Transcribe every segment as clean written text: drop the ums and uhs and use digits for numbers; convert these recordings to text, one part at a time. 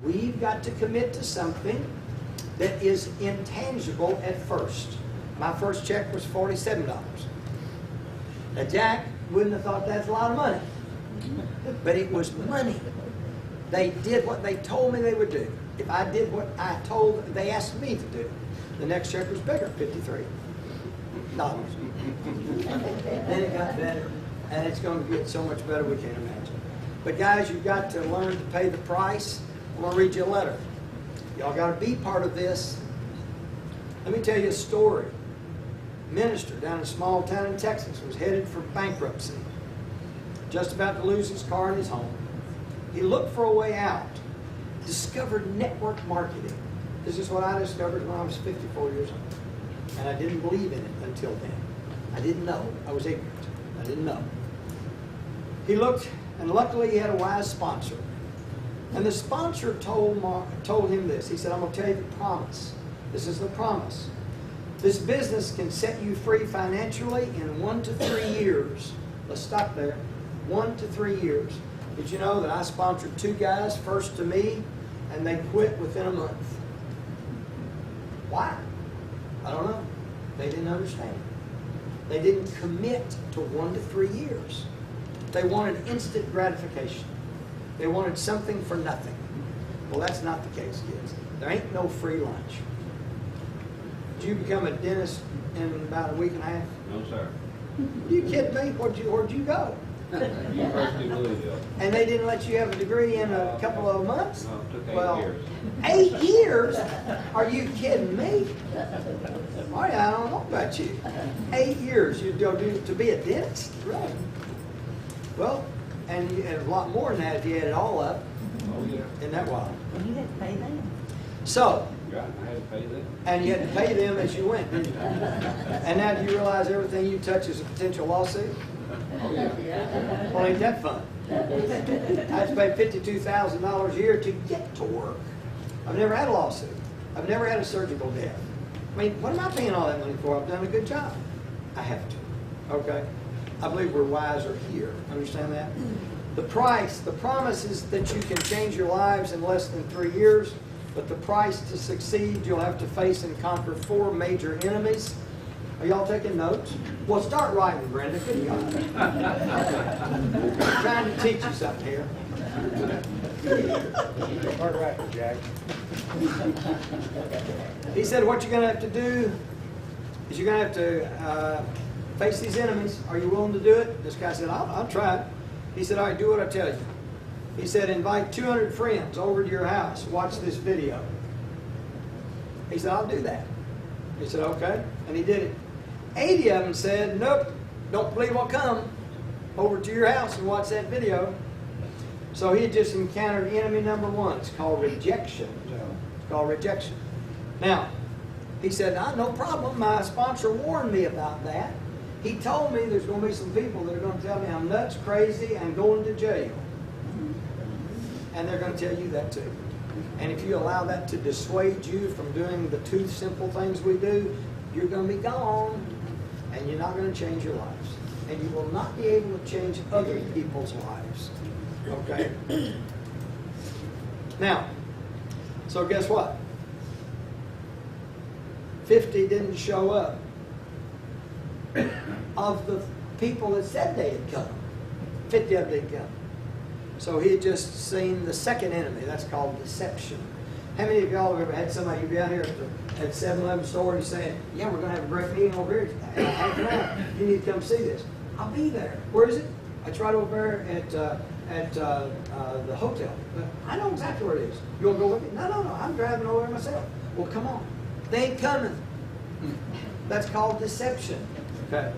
We've got to commit to something that is intangible at first. My first check was $47. Now Jack wouldn't have thought that's a lot of money, but it was money. They did what they told me they would do. If I did what they asked me to do, the next check was bigger, $53. Then it got better, and it's going to get so much better we can't imagine. But guys, you've got to learn to pay the price. I'm going to read you a letter. Y'all got to be part of this. Let me tell you a story. A minister down in a small town in Texas was headed for bankruptcy, just about to lose his car and his home. He looked for a way out, discovered network marketing. This is what I discovered when I was 54 years old. And I didn't believe in it until then. I didn't know. I was ignorant. I didn't know. He looked, and luckily he had a wise sponsor. And the sponsor told him this. He said, I'm going to tell you the promise. This is the promise. This business can set you free financially in 1 to 3 years. Let's stop there. 1 to 3 years. Did you know that I sponsored 2 guys, first to me, and they quit within a month? Why? I don't know. They didn't understand. They didn't commit to 1 to 3 years. They wanted instant gratification. They wanted something for nothing. Well, that's not the case, kids. There ain't no free lunch. Did you become a dentist in about a week and a half? No, sir. You kidding me? Where'd you go? University of Louisville. And they didn't let you have a degree in a couple of months? No, it took 8 Well, years. 8 years? Are you kidding me? Oh, yeah, I don't know about you. 8 years you do to be a dentist? Really? Well, and a lot more than that if you add it all up. Oh, yeah. Isn't that wild? And you had to pay them. So, Yeah, I had to pay that. and you had to pay them as you went, didn't you? And now do you realize everything you touch is a potential lawsuit? Oh, yeah. Well, ain't that fun? I had to pay $52,000 a year to get to work. I've never had a lawsuit. I've never had a surgical death. I mean, what am I paying all that money for? I've done a good job. I have to. Okay? I believe we're wiser here. Understand that? The price, the promise is that you can change your lives in less than 3 years, but the price to succeed, you'll have to face and conquer 4 major enemies. Are y'all taking notes? Well, start writing, Brenda. Good God. I'm trying to teach you something here. Start writing, Jack. He said what you're going to have to do is you're going to have to face these enemies. Are you willing to do it? This guy said, I'll try it. He said, all right, do what I tell you. He said, invite 200 friends over to your house. Watch this video. He said, I'll do that. He said, okay. And he did it. 80 of them said, nope, don't believe I'll come over to your house and watch that video. So he had just encountered enemy number 1. It's called rejection. It's called rejection. Now, he said, no problem. My sponsor warned me about that. He told me there's going to be some people that are going to tell me I'm nuts, crazy, and going to jail. And they're going to tell you that too. And if you allow that to dissuade you from doing the 2 simple things we do, you're going to be gone, and you're not going to change your lives. And you will not be able to change other people's lives. Okay? Now, so guess what? 50 didn't show up of the people that said they had come. 50 of them didn't come. So he had just seen the second enemy. That's called deception. How many of y'all have ever had somebody be out here at 7-Eleven store and saying, yeah, we're going to have a great meeting over here in half an hour. You need to come see this. I'll be there. Where is it? It's right over there at the hotel. But I know exactly where it is. You want to go with me? No. I'm driving over there myself. Well, come on. They ain't coming. That's called deception. Okay.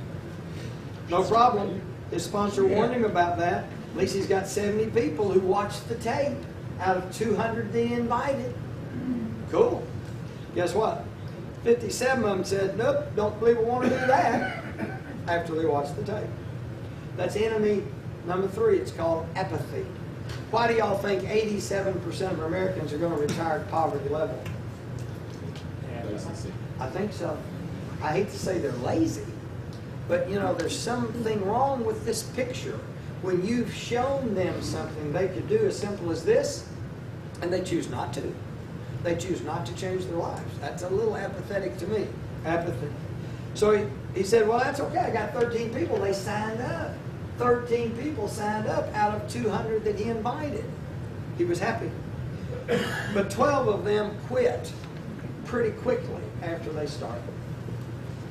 No problem. His sponsor warned him about that. At least he's got 70 people who watched the tape out of 200 they invited. Cool. Guess what? 57 of them said, nope, don't believe I want to do that after they watched the tape. That's enemy number 3. It's called apathy. Why do y'all think 87% of Americans are going to retire at poverty level? I think so. I hate to say they're lazy, but you know, there's something wrong with this picture. When you've shown them something they could do as simple as this, And they choose not to. They choose not to change their lives. That's a little apathetic to me. Apathy. So he said, well, that's okay. I got 13 people. They signed up. 13 people signed up out of 200 that he invited. He was happy. But 12 of them quit pretty quickly after they started.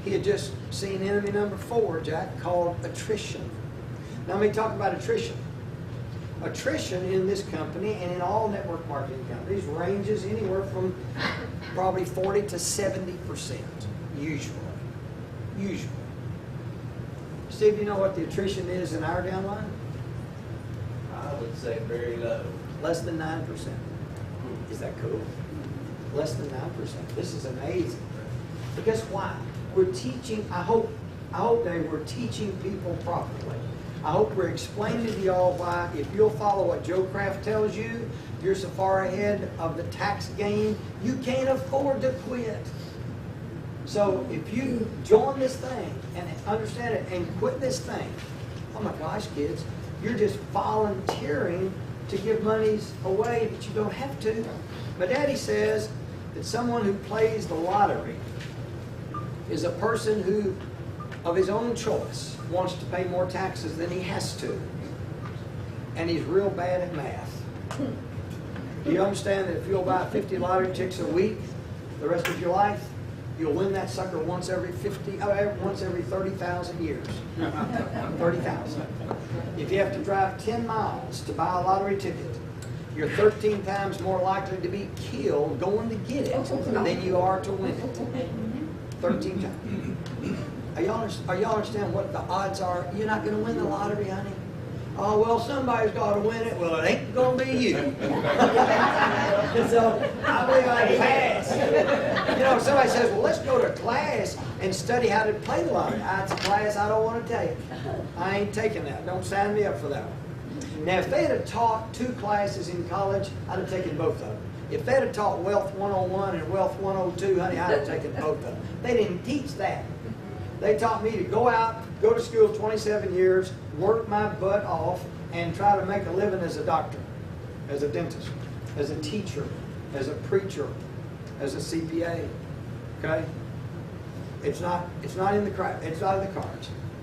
He had just seen enemy number 4, Jack, called attrition. Now let me talk about attrition. Attrition in this company and in all network marketing companies ranges anywhere from probably 40 to 70%, usually. Usually. Steve, do you know what the attrition is in our downline? I would say very low. Less than 9%. Is that cool? Less than 9%. This is amazing. Because why? We're teaching, I hope Dave, we're teaching people properly. I hope we're explaining to y'all why, if you'll follow what Joe Kraft tells you, you're so far ahead of the tax game, you can't afford to quit. So if you join this thing and understand it and quit this thing, oh my gosh, kids, you're just volunteering to give monies away that you don't have to. But Daddy says that someone who plays the lottery is a person who, of his own choice, wants to pay more taxes than he has to. And he's real bad at math. Do you understand that if you'll buy 50 lottery tickets a week, the rest of your life, you'll win that sucker once every 30,000 years. 30,000. If you have to drive 10 miles to buy a lottery ticket, you're 13 times more likely to be killed going to get it than you are to win it. 13 times. Are y'all understand what the odds are? You're not going to win the lottery, honey. Oh, well, somebody's got to win it. Well, it ain't going to be you. So I believe I can pass. You know, somebody says, well, let's go to class and study how to play the lottery. That's a class I don't want to take. I ain't taking that. Don't sign me up for that one. Now, if they had taught 2 classes in college, I'd have taken both of them. If they'd have taught Wealth 101 and Wealth 102, honey, I'd have taken both of them. They didn't teach that. They taught me to go out, go to school 27 years, work my butt off, and try to make a living as a doctor, as a dentist, as a teacher, as a preacher, as a CPA. Okay? It's not in the cards.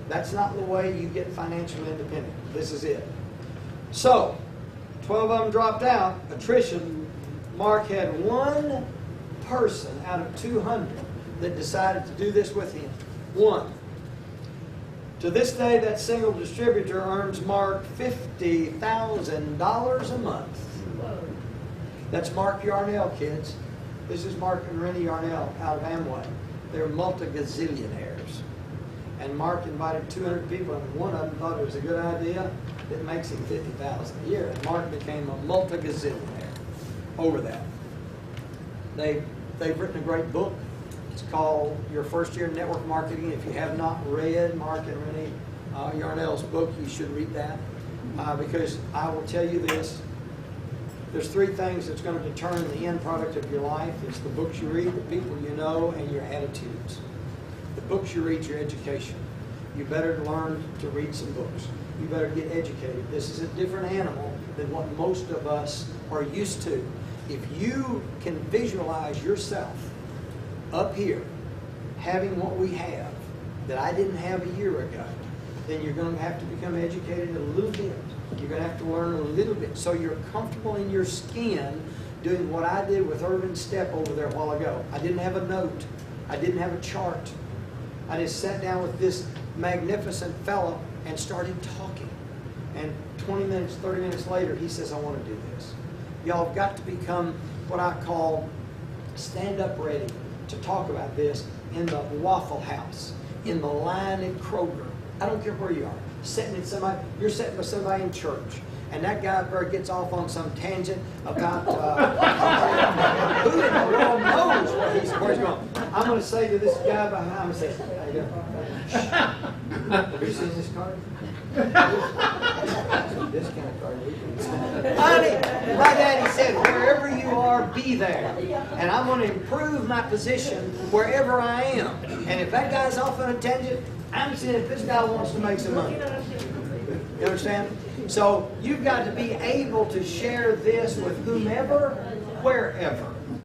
That's not the way you get financial independence. This is it. So, 12 of them dropped out. Attrition. Mark had 1 person out of 200 that decided to do this with him. 1. To this day, that single distributor earns Mark $50,000 a month. That's Mark Yarnell, kids. This is Mark and Rennie Yarnell out of Amway. They're multi-gazillionaires. And Mark invited 200 people, and one of them thought it was a good idea that makes him $50,000 a year. And Mark became a multi-gazillionaire over that. They've written a great book. It's called Your First Year in Network Marketing. If you have not read Mark and Rennie Yarnell's book, you should read that. Because I will tell you this, there's 3 things that's going to determine the end product of your life. It's the books you read, the people you know, and your attitudes. The books you read, your education. You better learn to read some books. You better get educated. This is a different animal than what most of us are used to. If you can visualize yourself up here having what we have that I didn't have a year ago, then you're going to have to become educated a little bit. You're going to have to learn a little bit so you're comfortable in your skin doing what I did with Urban Step over there a while ago. I didn't have a note. I didn't have a chart. I just sat down with this magnificent fellow and started talking. And 20 minutes, 30 minutes later, he says, I want to do this. Y'all have got to become what I call stand up ready to talk about this in the Waffle House, in the line at Kroger. I don't care where you are. You're sitting with somebody in church, and that guy there gets off on some tangent about who in the world knows where he's going. I'm going to say to this guy behind, I'm going to say, how you doing? Have you seen this card? This kind of card. Honey, my daddy said, wherever you are, be there. And I'm going to improve my position wherever I am. And if that guy's off on a tangent, I'm saying if this guy wants to make some money. You understand? So you've got to be able to share this with whomever, wherever.